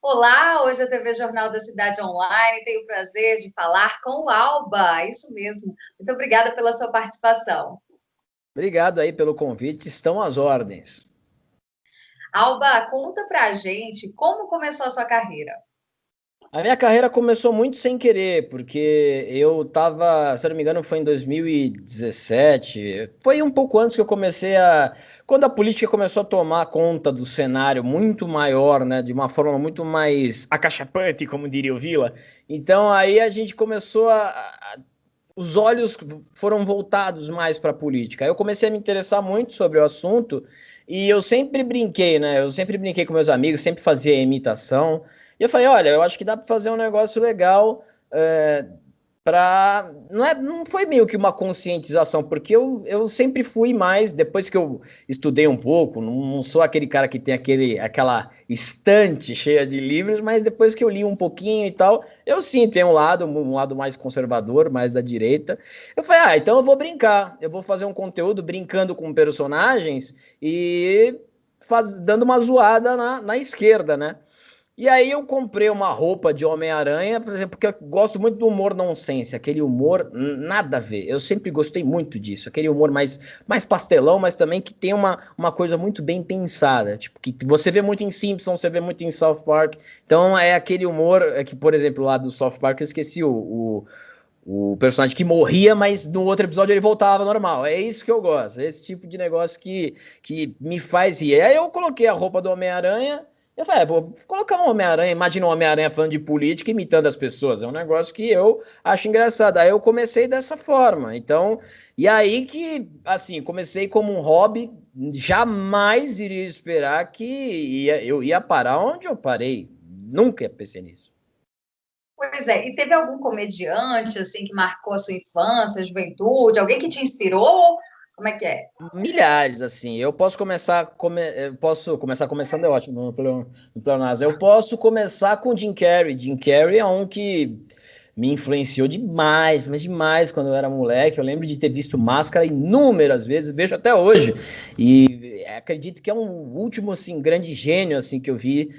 Olá, hoje a TV Jornal da Cidade Online tem o prazer de falar com o Alba, isso mesmo. Muito obrigada pela sua participação. Obrigado aí pelo convite, estão às ordens. Alba, conta pra gente como começou a sua carreira. A minha carreira começou muito sem querer, porque eu tava, se eu não me engano, foi em 2017. Foi um pouco antes que eu comecei a. Quando a política começou a tomar conta do cenário muito maior, né? De uma forma muito mais acachapante, como diria o Vila. Então aí a gente começou os olhos foram voltados mais para a política. Aí eu comecei a me interessar muito sobre o assunto e eu sempre brinquei, né? Eu sempre brinquei com meus amigos, sempre fazia imitação. E eu falei, olha, eu acho que dá para fazer um negócio legal para não foi meio que uma conscientização, porque eu sempre fui mais, depois que eu estudei um pouco, não sou aquele cara que tem aquela estante cheia de livros, mas depois que eu li um pouquinho e tal, eu sim tenho um lado mais conservador, mais da direita. Eu falei, então eu vou brincar, eu vou fazer um conteúdo brincando com personagens e dando uma zoada na esquerda, né? E aí eu comprei uma roupa de Homem-Aranha, por exemplo, porque eu gosto muito do humor nonsense, aquele humor nada a ver. Eu sempre gostei muito disso, aquele humor mais pastelão, mas também que tem uma coisa muito bem pensada. Tipo, que você vê muito em Simpsons, você vê muito em South Park. Então é aquele humor que, por exemplo, lá do South Park, eu esqueci o personagem que morria, mas no outro episódio ele voltava normal. É isso que eu gosto, é esse tipo de negócio que me faz rir. Aí eu coloquei a roupa do Homem-Aranha. Eu falei, vou colocar um Homem-Aranha, imagina um Homem-Aranha falando de política imitando as pessoas. É um negócio que eu acho engraçado. Aí eu comecei dessa forma. Então, e aí que, assim, comecei como um hobby, jamais iria esperar que eu ia parar onde eu parei. Nunca pensei nisso. Pois é, e teve algum comediante assim que marcou a sua infância, a juventude, alguém que te inspirou? Como é que é? Milhares, assim. Eu posso começar começando, é ótimo, no pleonasmo. Eu posso começar com Jim Carrey. Jim Carrey é um que me influenciou demais, mas demais quando eu era moleque. Eu lembro de ter visto Máscara inúmeras vezes, vejo até hoje. E acredito que é um último, assim, grande gênio, assim, que eu vi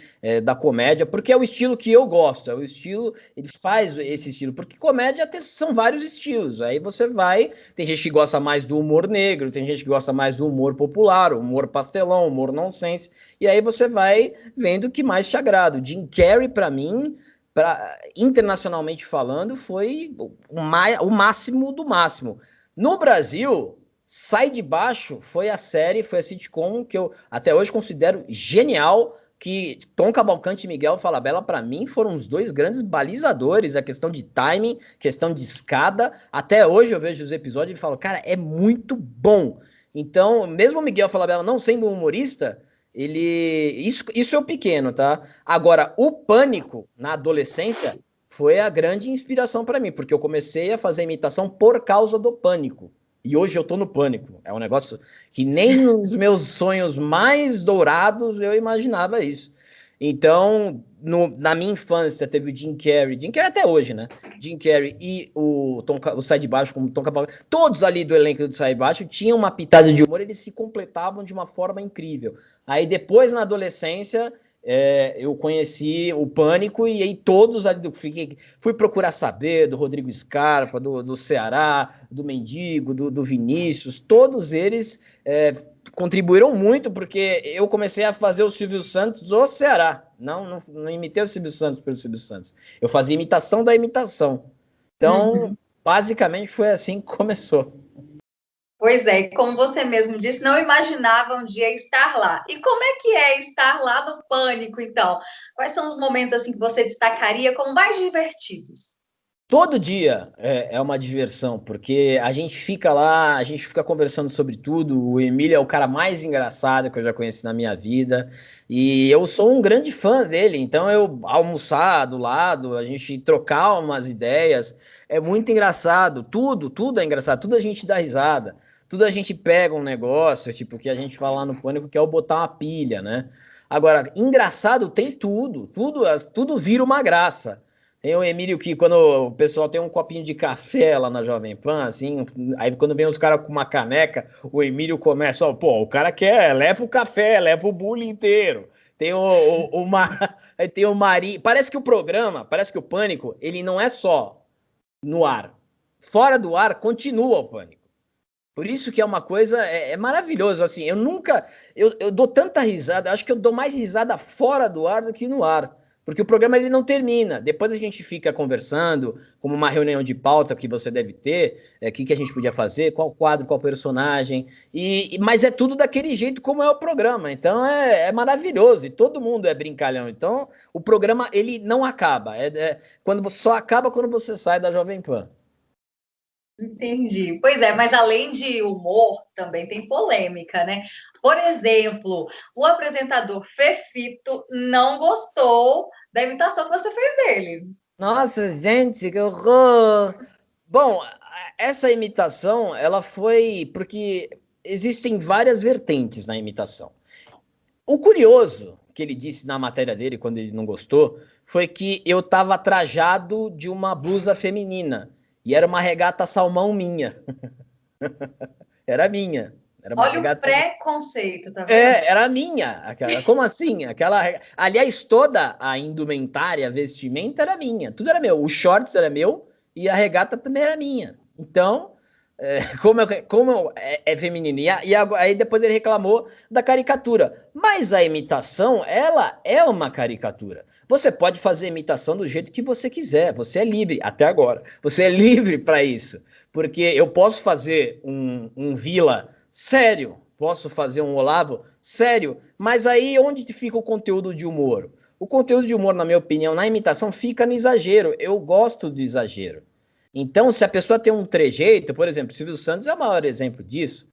da comédia, porque é o estilo que eu gosto, é o estilo, ele faz esse estilo, porque comédia são vários estilos. Aí você vai, tem gente que gosta mais do humor negro, tem gente que gosta mais do humor popular, humor pastelão, humor nonsense, e aí você vai vendo o que mais te agrada. O Jim Carrey, para mim, internacionalmente falando, foi o máximo do máximo. No Brasil, Sai de Baixo foi a sitcom que eu até hoje considero genial, que Tom Cavalcante e Miguel Falabella, para mim, foram os dois grandes balizadores, a questão de timing, questão de escada. Até hoje eu vejo os episódios e falo, cara, é muito bom. Então, mesmo o Miguel Falabella não sendo um humorista, ele. Isso é o pequeno, tá? Agora, o Pânico, na adolescência, foi a grande inspiração para mim, porque eu comecei a fazer imitação por causa do Pânico. E hoje eu tô no Pânico. É um negócio que nem nos meus sonhos mais dourados eu imaginava isso. Então, na minha infância, teve o Jim Carrey até hoje, né? Jim Carrey e o Sai de Baixo, como Tom Cavalcante, todos ali do elenco do Sai de Baixo tinham uma pitada de humor, eles se completavam de uma forma incrível. Aí depois, na adolescência, eu conheci o Pânico e aí todos ali fui procurar saber do Rodrigo Scarpa, do Ceará, do Mendigo, do Vinícius, todos eles contribuíram muito porque eu comecei a fazer o Silvio Santos do Ceará. Não imitei o Silvio Santos pelo Silvio Santos. Eu fazia imitação da imitação. Então, Uhum. basicamente foi assim que começou. Pois é, e como você mesmo disse, não imaginava um dia estar lá. E como é que é estar lá no Pânico, então? Quais são os momentos assim que você destacaria como mais divertidos? Todo dia é uma diversão, porque a gente fica lá, a gente fica conversando sobre tudo. O Emílio é o cara mais engraçado que eu já conheci na minha vida, e eu sou um grande fã dele. Então, eu almoçar do lado, a gente trocar umas ideias, é muito engraçado. Tudo é engraçado, tudo a gente dá risada, tudo a gente pega um negócio, tipo, que a gente fala lá no Pânico, que é o botar uma pilha, né? Agora, engraçado tem tudo vira uma graça. Tem o Emílio que, quando o pessoal tem um copinho de café lá na Jovem Pan, assim, aí quando vem os caras com uma caneca, o Emílio começa, ó, pô, o cara quer, leva o café, leva o bule inteiro. Tem aí tem o Mari. Parece que o Pânico, ele não é só no ar. Fora do ar, continua o Pânico. Por isso que é uma coisa, é maravilhoso, assim, eu dou tanta risada, acho que eu dou mais risada fora do ar do que no ar, porque o programa ele não termina, depois a gente fica conversando, como uma reunião de pauta que você deve ter, o que a gente podia fazer, qual quadro, qual personagem, mas é tudo daquele jeito como é o programa, então é maravilhoso, e todo mundo é brincalhão, então o programa ele não acaba, só acaba quando você sai da Jovem Pan. Entendi. Pois é, mas além de humor, também tem polêmica, né? Por exemplo, o apresentador Fefito não gostou da imitação que você fez dele. Nossa, gente, que horror! Bom, essa imitação, ela foi porque existem várias vertentes na imitação. O curioso que ele disse na matéria dele, quando ele não gostou, foi que eu estava trajado de uma blusa feminina. E era uma regata salmão minha. Era minha. Era uma Olha o regata salmão. preconceito, tá vendo? Era minha. Como assim? Aliás, toda a indumentária, a vestimenta era minha. Tudo era meu. O shorts era meu e a regata também era minha. Então, é feminino. Aí depois ele reclamou da caricatura. Mas a imitação, ela é uma caricatura. Você pode fazer imitação do jeito que você quiser. Você é livre, até agora. Você é livre para isso. Porque eu posso fazer um Vila sério, posso fazer um Olavo sério, mas aí onde fica o conteúdo de humor? O conteúdo de humor, na minha opinião, na imitação, fica no exagero. Eu gosto de exagero. Então, se a pessoa tem um trejeito, por exemplo, Silvio Santos é o maior exemplo disso.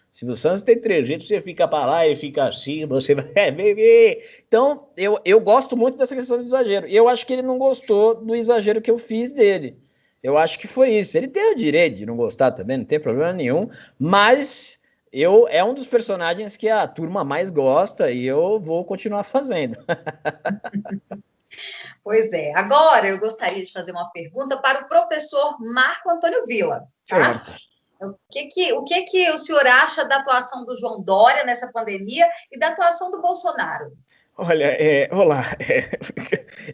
Silvio Santos tem trejeito, você fica para lá e fica assim, você vai beber. Então, eu gosto muito dessa questão do exagero. E eu acho que ele não gostou do exagero que eu fiz dele. Eu acho que foi isso. Ele tem o direito de não gostar também, não tem problema nenhum. Mas é um dos personagens que a turma mais gosta e eu vou continuar fazendo. Pois é. Agora eu gostaria de fazer uma pergunta para o professor Marco Antônio Villa, tá? Certo. O que o senhor acha da atuação do João Dória nessa pandemia e da atuação do Bolsonaro? Olha, olá.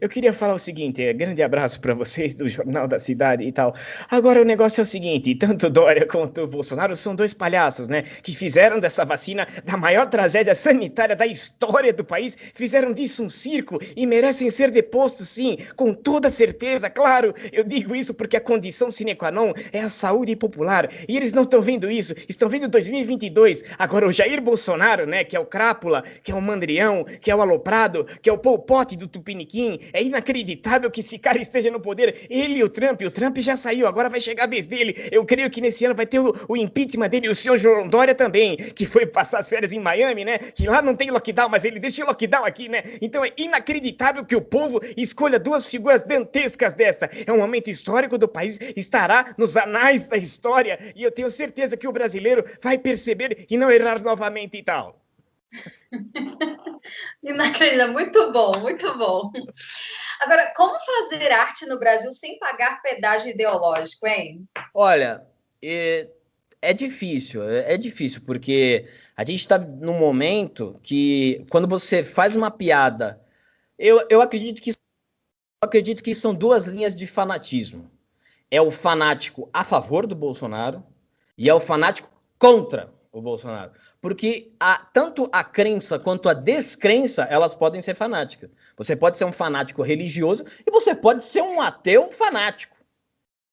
Eu queria falar o seguinte: grande abraço para vocês do Jornal da Cidade e tal. Agora, o negócio é o seguinte: tanto Dória quanto Bolsonaro são dois palhaços, né? Que fizeram dessa vacina da maior tragédia sanitária da história do país, fizeram disso um circo e merecem ser depostos, sim, com toda certeza. Claro, eu digo isso porque a condição sine qua non é a saúde popular. E eles não estão vendo isso, estão vendo 2022. Agora, o Jair Bolsonaro, né? Que é o crápula, que é o mandrião, que é o Prado, que é o Pol Pot do Tupiniquim. É inacreditável que esse cara esteja no poder. Ele e o Trump já saiu, agora vai chegar a vez dele. Eu creio que nesse ano vai ter o impeachment dele e o senhor João Dória também, que foi passar as férias em Miami, né? Que lá não tem lockdown, mas ele deixa o lockdown aqui, né? Então é inacreditável que o povo escolha duas figuras dantescas dessa. É um momento histórico do país, estará nos anais da história e eu tenho certeza que o brasileiro vai perceber e não errar novamente e tal. Inacreditável, muito bom, muito bom. Agora, como fazer arte no Brasil sem pagar pedágio ideológico, hein? Olha, é difícil, porque a gente está num momento que, quando você faz uma piada, eu acredito que são duas linhas de fanatismo. É o fanático a favor do Bolsonaro e é o fanático contra o Bolsonaro. Porque tanto a crença quanto a descrença, elas podem ser fanáticas. Você pode ser um fanático religioso e você pode ser um ateu fanático.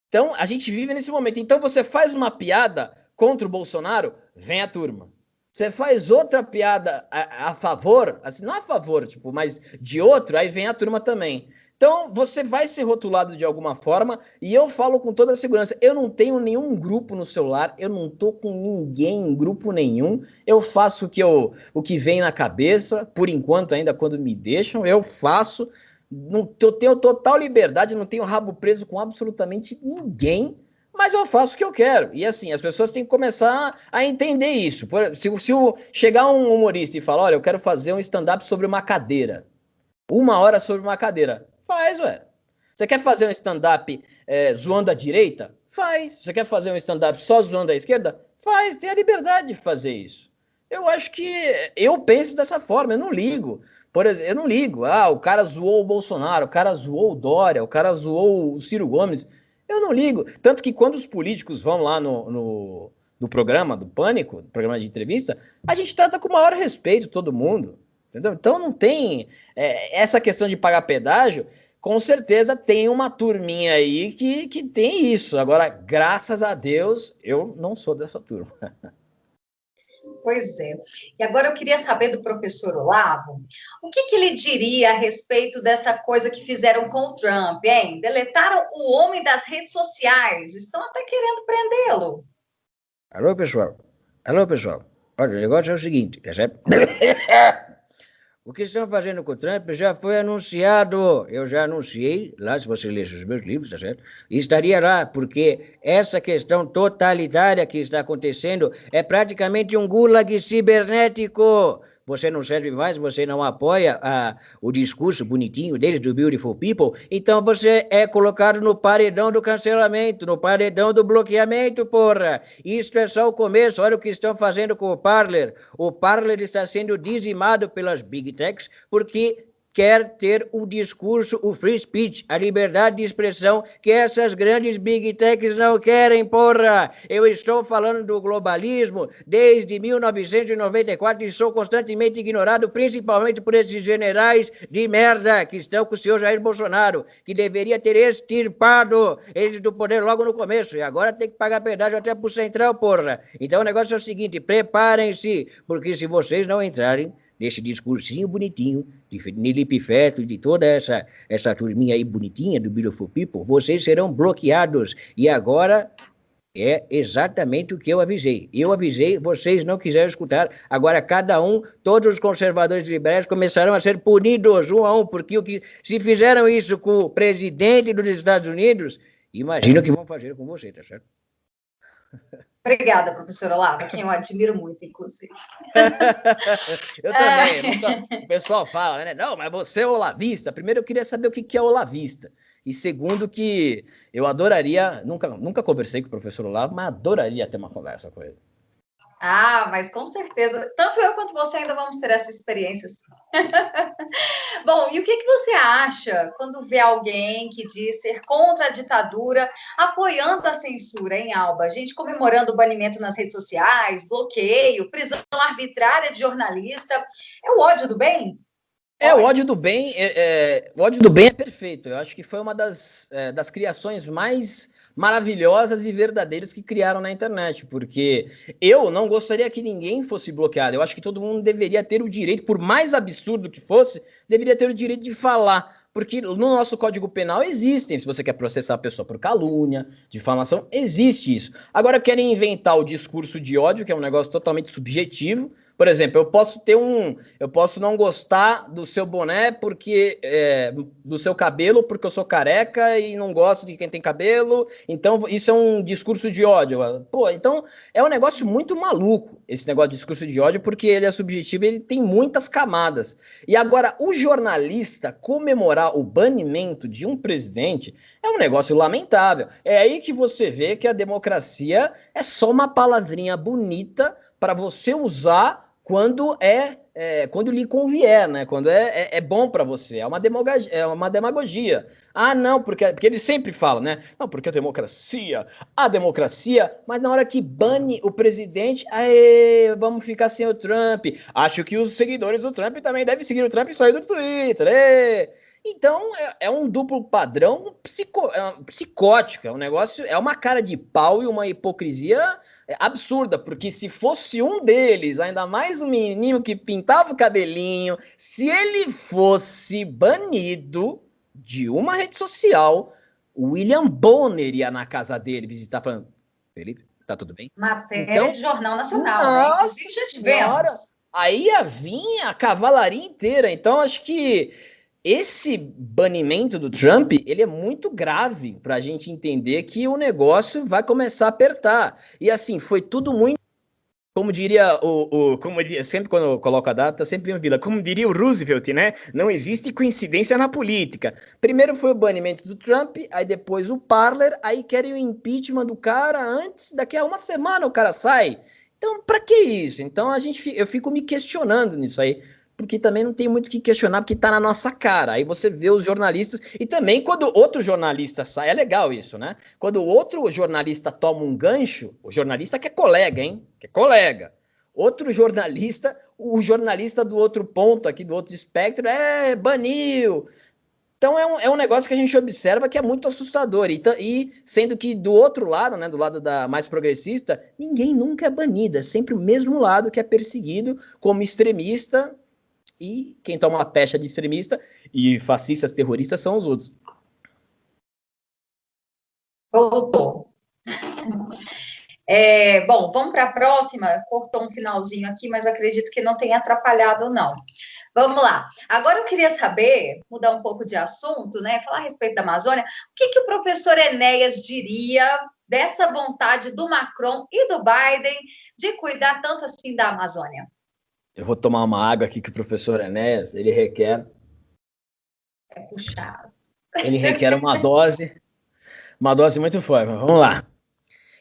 Então, a gente vive nesse momento. Então, você faz uma piada contra o Bolsonaro, vem a turma. Você faz outra piada a favor, assim, não a favor, tipo, mas de outro, aí vem a turma também. Então, você vai ser rotulado de alguma forma, e eu falo com toda a segurança, eu não tenho nenhum grupo no celular, eu não tô com ninguém em grupo nenhum, eu faço o que vem na cabeça, por enquanto ainda quando me deixam, eu faço, não, eu tenho total liberdade, não tenho rabo preso com absolutamente ninguém, mas eu faço o que eu quero. E assim, as pessoas têm que começar a entender isso. Se chegar um humorista e falar, olha, eu quero fazer um stand-up sobre uma cadeira, 1 hora sobre uma cadeira, faz, ué. Você quer fazer um stand-up zoando a direita? Faz. Você quer fazer um stand-up só zoando a esquerda? Faz. Tem a liberdade de fazer isso. Eu acho que eu penso dessa forma, eu não ligo. Por exemplo, eu não ligo. Ah, o cara zoou o Bolsonaro, o cara zoou o Dória, o cara zoou o Ciro Gomes. Eu não ligo. Tanto que quando os políticos vão lá no programa do Pânico, no programa de entrevista, a gente trata com o maior respeito todo mundo. Entendeu? Então não tem essa questão de pagar pedágio. Com certeza tem uma turminha aí que tem isso. Agora, graças a Deus, eu não sou dessa turma. Pois é. E agora eu queria saber do professor Olavo, o que ele diria a respeito dessa coisa que fizeram com o Trump, hein? Deletaram o homem das redes sociais, estão até querendo prendê-lo. Alô, pessoal. Alô, pessoal. Olha, o negócio é o seguinte, percebe? O que estão fazendo com o Trump já foi anunciado. Eu já anunciei, lá se você ler os meus livros, tá certo? Estaria lá, porque essa questão totalitária que está acontecendo é praticamente um gulag cibernético. Você não serve mais, você não apoia o discurso bonitinho deles, do Beautiful People, então você é colocado no paredão do cancelamento, no paredão do bloqueamento, porra. Isso é só o começo, olha o que estão fazendo com o Parler. O Parler está sendo dizimado pelas Big Techs, porque quer ter o discurso, o free speech, a liberdade de expressão que essas grandes big techs não querem, porra! Eu estou falando do globalismo desde 1994 e sou constantemente ignorado, principalmente por esses generais de merda que estão com o senhor Jair Bolsonaro, que deveria ter extirpado eles do poder logo no começo, e agora tem que pagar pedágio até pro Central, porra! Então o negócio é o seguinte, preparem-se, porque se vocês não entrarem nesse discursinho bonitinho de Nelipe Feto e de toda essa turminha aí bonitinha do Beautiful People, vocês serão bloqueados. E agora é exatamente o que eu avisei. Eu avisei, vocês não quiseram escutar. Agora cada um, todos os conservadores liberais começarão a ser punidos um a um, porque se fizeram isso com o presidente dos Estados Unidos, imagina o que vão fazer com você, tá certo? Obrigada, professor Olavo, quem eu admiro muito, inclusive. Eu também. O pessoal fala, né? Não, mas você é olavista. Primeiro, eu queria saber o que é olavista. E segundo, que eu adoraria, nunca conversei com o professor Olavo, mas adoraria ter uma conversa com ele. Ah, mas com certeza, tanto eu quanto você ainda vamos ter essa experiência. Bom, e o que você acha quando vê alguém que diz ser contra a ditadura, apoiando a censura, em Alba? A gente comemorando o banimento nas redes sociais, bloqueio, prisão arbitrária de jornalista. É o ódio do bem? O ódio do bem, o ódio do bem é perfeito. Eu acho que foi uma das criações mais maravilhosas e verdadeiras que criaram na internet, porque eu não gostaria que ninguém fosse bloqueado. Eu acho que todo mundo deveria ter o direito, por mais absurdo que fosse, deveria ter o direito de falar. Porque no nosso Código Penal existem, se você quer processar a pessoa por calúnia, difamação, existe isso. Agora querem inventar o discurso de ódio, que é um negócio totalmente subjetivo. Por exemplo, eu posso não gostar do seu boné porque do seu cabelo, porque eu sou careca e não gosto de quem tem cabelo. Então isso é um discurso de ódio. Pô, então é um negócio muito maluco esse negócio de discurso de ódio, porque ele é subjetivo e ele tem muitas camadas. E agora o jornalista comemorar o banimento de um presidente é um negócio lamentável. É aí que você vê que a democracia é só uma palavrinha bonita para você usar quando quando lhe convier, né? Quando é bom para você. É uma demagogia. Ah, não, porque eles sempre falam, né? Não, porque a democracia, mas na hora que bane o presidente, aí vamos ficar sem o Trump. Acho que os seguidores do Trump também devem seguir o Trump e sair do Twitter. Então, é um duplo padrão psicótico, é um negócio, é uma cara de pau e uma hipocrisia absurda, porque se fosse um deles, ainda mais um menino que pintava o cabelinho, se ele fosse banido de uma rede social, o William Bonner ia na casa dele visitar, falando, Felipe, tá tudo bem? Matéria então, de Jornal Nacional, né? Inclusive já tivemos. Aí ia vir a cavalaria inteira, então acho que esse banimento do Trump, ele é muito grave para a gente entender que o negócio vai começar a apertar. E assim, foi tudo muito Como diria sempre quando eu coloco a data, sempre vem Vila. Como diria o Roosevelt, né? Não existe coincidência na política. Primeiro foi o banimento do Trump, aí depois o Parler, aí querem o impeachment do cara antes, daqui a uma semana o cara sai. Então, para que isso? Então eu fico me questionando nisso aí, porque também não tem muito o que questionar, porque tá na nossa cara. Aí você vê os jornalistas, e também quando outro jornalista sai, é legal isso, né? Quando outro jornalista toma um gancho, o jornalista que é colega, hein? Que é colega. Outro jornalista, o jornalista do outro ponto aqui, do outro espectro, baniu. Então é um negócio que a gente observa que é muito assustador. E sendo que do outro lado, né, do lado da mais progressista, ninguém nunca é banido. É sempre o mesmo lado que é perseguido como extremista. E quem toma a pecha de extremista e fascistas terroristas são os outros. Voltou. Bom, vamos para a próxima. Cortou um finalzinho aqui, mas acredito que não tenha atrapalhado, não. Vamos lá. Agora eu queria saber, mudar um pouco de assunto, né? Falar a respeito da Amazônia. O que o professor Enéas diria dessa vontade do Macron e do Biden de cuidar tanto assim da Amazônia? Eu vou tomar uma água aqui que o professor Enéas, ele requer puxado. Ele requer uma dose muito forte. Vamos lá.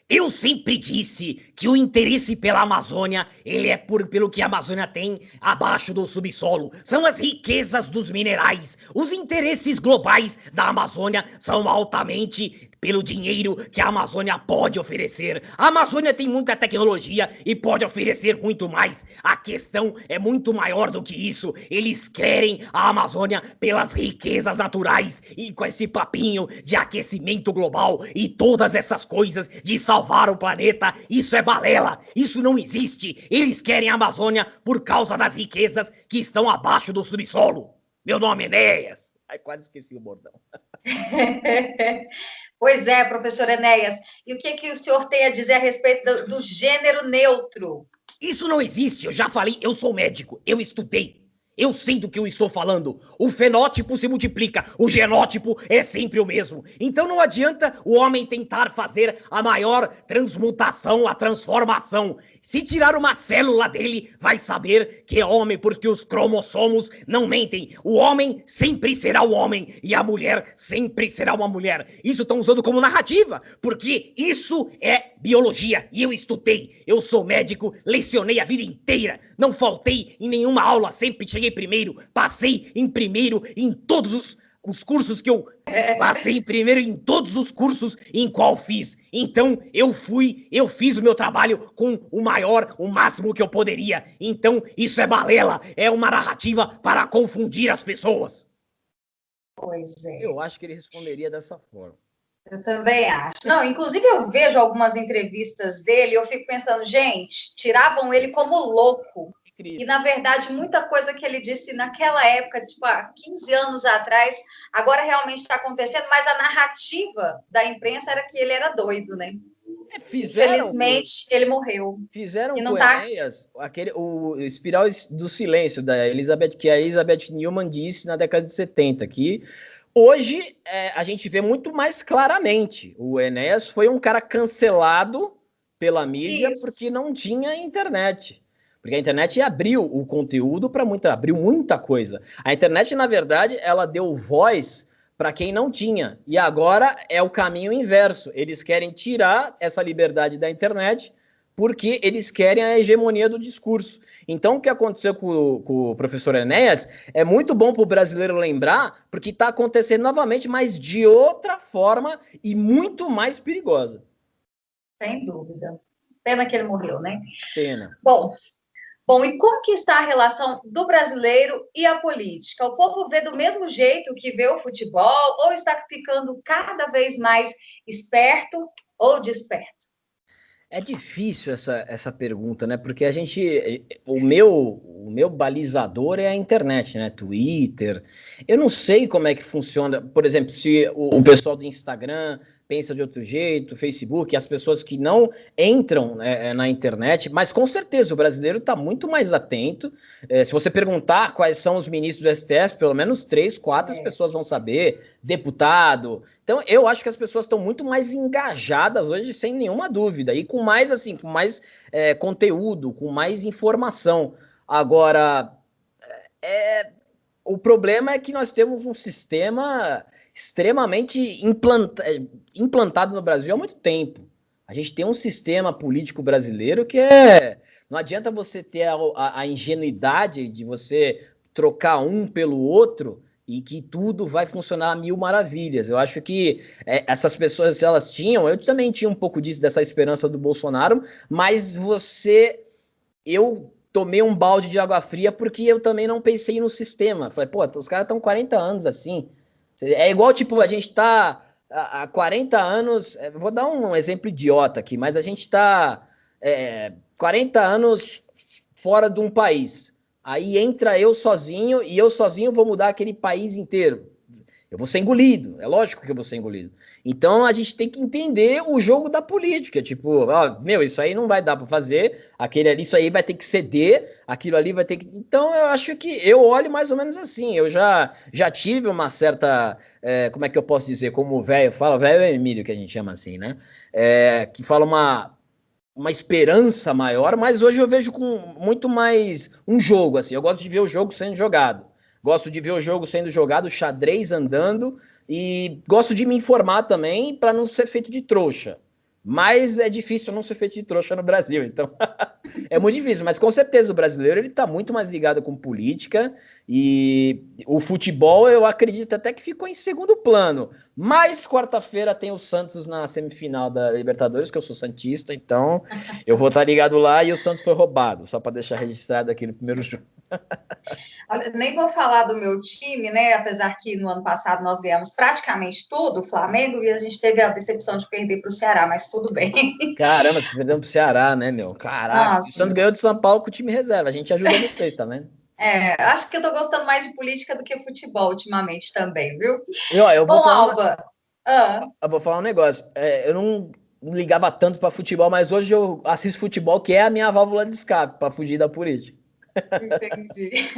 Eu sempre disse que o interesse pela Amazônia, ele é pelo que a Amazônia tem abaixo do subsolo. São as riquezas dos minerais. Os interesses globais da Amazônia são altamente pelo dinheiro que a Amazônia pode oferecer. A Amazônia tem muita tecnologia e pode oferecer muito mais. A questão é muito maior do que isso. Eles querem a Amazônia pelas riquezas naturais e com esse papinho de aquecimento global e todas essas coisas de salvar o planeta. Isso é balela. Isso não existe. Eles querem a Amazônia por causa das riquezas que estão abaixo do subsolo. Meu nome é Enéas. Ai, quase esqueci o bordão. Pois é, professor Enéas. E o que o senhor tem a dizer a respeito do gênero neutro? Isso não existe. Eu já falei, eu sou médico, eu estudei. Eu sei do que eu estou falando. O fenótipo se multiplica, o genótipo é sempre o mesmo. Então não adianta o homem tentar fazer a maior transmutação, a transformação. Se tirar uma célula dele, vai saber que é homem, porque os cromossomos não mentem. O homem sempre será o homem e a mulher sempre será uma mulher. Isso estão usando como narrativa, porque isso é biologia e eu estudei. Eu sou médico, lecionei a vida inteira, não faltei em nenhuma aula, sempre cheguei primeiro, passei em primeiro em todos os cursos que eu passei em primeiro em todos os cursos em qual fiz. Então, eu fiz o meu trabalho com o máximo que eu poderia. Então, isso é balela, é uma narrativa para confundir as pessoas. Pois é. Eu acho que ele responderia dessa forma. Eu também acho. Não, inclusive eu vejo algumas entrevistas dele e eu fico pensando, gente, tiravam ele como louco. E, na verdade, muita coisa que ele disse naquela época, tipo, há 15 anos atrás, agora realmente está acontecendo, mas a narrativa da imprensa era que ele era doido, né? Infelizmente, ele morreu. Fizeram com o Enéas o Espiral do Silêncio, que a Elizabeth Newman disse na década de 70, que hoje a gente vê muito mais claramente. O Enéas foi um cara cancelado pela mídia porque não tinha internet. Porque a internet abriu o conteúdo para abriu muita coisa. A internet, na verdade, ela deu voz para quem não tinha. E agora é o caminho inverso. Eles querem tirar essa liberdade da internet porque eles querem a hegemonia do discurso. Então, o que aconteceu com o professor Enéas é muito bom para o brasileiro lembrar, porque está acontecendo novamente, mas de outra forma e muito mais perigosa. Sem dúvida. Pena que ele morreu, né? Pena. Bom, e como que está a relação do brasileiro e a política? O povo vê do mesmo jeito que vê o futebol ou está ficando cada vez mais esperto ou desperto? É difícil essa pergunta, né? Porque o meu balizador é a internet, né? Twitter. Eu não sei como é que funciona. Por exemplo, se o pessoal do Instagram pensa de outro jeito, Facebook, as pessoas que não entram na internet, mas com certeza o brasileiro está muito mais atento. Se você perguntar quais são os ministros do STF, pelo menos 3, 4 as pessoas vão saber, deputado. Então, eu acho que as pessoas estão muito mais engajadas hoje, sem nenhuma dúvida, e com mais, assim, com mais conteúdo, com mais informação. Agora, o problema é que nós temos um sistema extremamente implantado no Brasil há muito tempo. A gente tem um sistema político brasileiro que não adianta você ter a ingenuidade de você trocar um pelo outro e que tudo vai funcionar a mil maravilhas. Eu acho que essas pessoas, elas tinham, eu também tinha um pouco disso, dessa esperança do Bolsonaro, mas eu tomei um balde de água fria porque eu também não pensei no sistema. Falei, pô, os caras estão 40 anos assim. É igual, tipo, a gente tá há 40 anos... Vou dar um exemplo idiota aqui, mas a gente tá 40 anos fora de um país. Aí entra eu sozinho e eu sozinho vou mudar aquele país inteiro. Eu vou ser engolido, é lógico que eu vou ser engolido. Então a gente tem que entender o jogo da política, tipo, isso aí não vai dar para fazer, isso aí vai ter que ceder, aquilo ali vai ter que... Então eu acho que eu olho mais ou menos assim, eu já tive uma certa, como é que eu posso dizer, como o velho fala, velho é Emílio que a gente chama assim, né? Que fala uma esperança maior, mas hoje eu vejo com muito mais um jogo, assim, eu gosto de ver o jogo sendo jogado. Gosto de ver o jogo sendo jogado, o xadrez andando, e gosto de me informar também para não ser feito de trouxa. Mas é difícil não ser feito de trouxa no Brasil, então é muito difícil. Mas com certeza o brasileiro ele está muito mais ligado com política e o futebol eu acredito até que ficou em segundo plano. Mas quarta-feira tem o Santos na semifinal da Libertadores, que eu sou santista, então eu vou estar ligado lá e o Santos foi roubado, só para deixar registrado aqui no primeiro jogo. Nem vou falar do meu time, né? Apesar que no ano passado nós ganhamos praticamente tudo, o Flamengo, e a gente teve a decepção de perder para o Ceará, mas tudo bem. Caramba, vocês perderam pro Ceará, né, meu? Caraca, Nossa. o Santos ganhou de São Paulo com o time reserva. A gente ajuda vocês, tá vendo? Acho que eu tô gostando mais de política do que futebol ultimamente também, viu? Eu vou Bom, falar Alba. eu vou falar um negócio. Eu não ligava tanto para futebol, mas hoje eu assisto futebol, que é a minha válvula de escape para fugir da política. Entendi.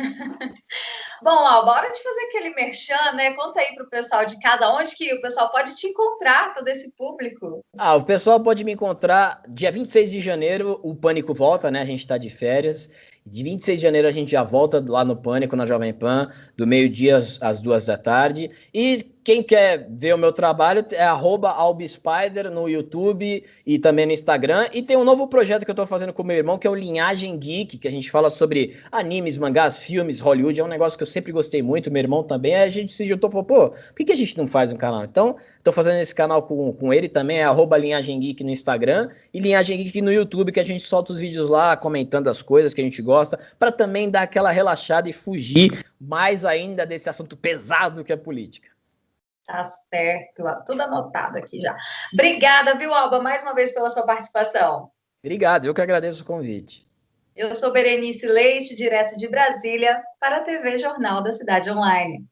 Bom, Alba, hora de fazer aquele merchan, né? Conta aí para o pessoal de casa, onde que o pessoal pode te encontrar, todo esse público. O pessoal pode me encontrar dia 26 de janeiro, o Pânico volta, né? A gente tá de férias. De 26 de janeiro a gente já volta lá no Pânico, na Jovem Pan, do meio-dia às 2 da tarde. E quem quer ver o meu trabalho é @albispider no YouTube e também no Instagram. E tem um novo projeto que eu tô fazendo com o meu irmão, que é o Linhagem Geek, que a gente fala sobre animes, mangás, filmes, Hollywood. É um negócio que eu sempre gostei muito, meu irmão também. Aí a gente se juntou e falou, pô, por que a gente não faz um canal? Então, tô fazendo esse canal com ele também, é @Linhagem Geek no Instagram e Linhagem Geek no YouTube, que a gente solta os vídeos lá, comentando as coisas que a gente gosta, para também dar aquela relaxada e fugir mais ainda desse assunto pesado que é política. Tá certo, tudo anotado aqui já. Obrigada, viu, Alba, mais uma vez pela sua participação. Obrigado, eu que agradeço o convite. Eu sou Berenice Leite, direto de Brasília, para a TV Jornal da Cidade Online.